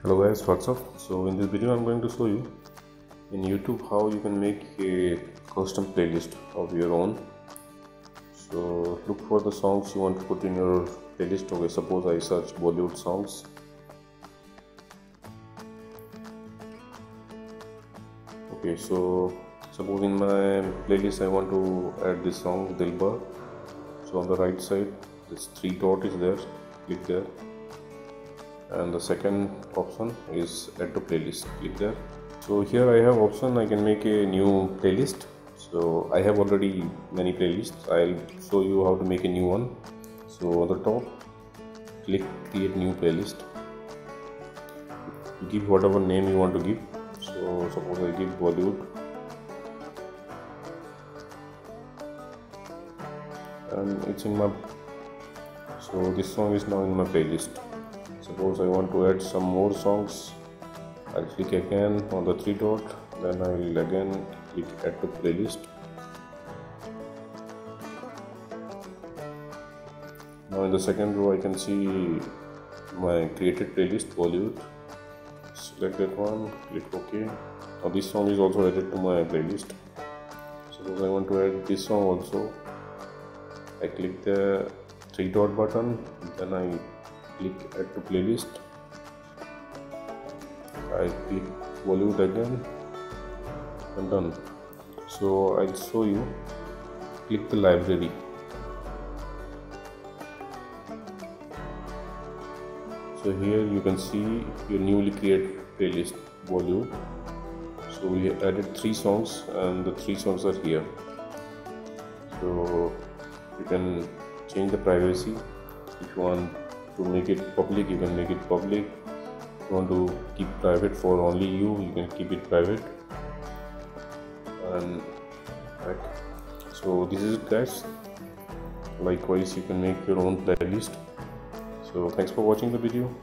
Hello guys, what's up? So in this video I'm going to show you in YouTube how you can make a custom playlist of your own. So look for the songs you want to put in your playlist. Okay, suppose I search Bollywood songs. Okay, so suppose in my playlist I want to add this song Dilbar. So on the right side this three dot is there, click there, and the second option is add to playlist, click there. So here I have option, I can make a new playlist. So I have already many playlists. I'll show you how to make a new one. So on the top click create new playlist, give whatever name you want to give. So suppose I give Bollywood, and it's in my, so this song is now in my playlist. Suppose I want to add some more songs, I'll click again on the three dot, then I will again click add to playlist. Now in the second row I can see my created playlist Bollywood. Select that one, click OK. Now this song is also added to my playlist. Suppose I want to add this song also, I click the three dot button, then I click add to playlist. I click Bollywood again and done. So I'll show you, click the library. So here you can see your newly created playlist Bollywood. So we added three songs and the three songs are here. So you can change the privacy. If you want to make it public, you can make it public. If you want to keep private for only you can keep it private. And right, so this is it guys. Likewise you can make your own playlist. So thanks for watching the video.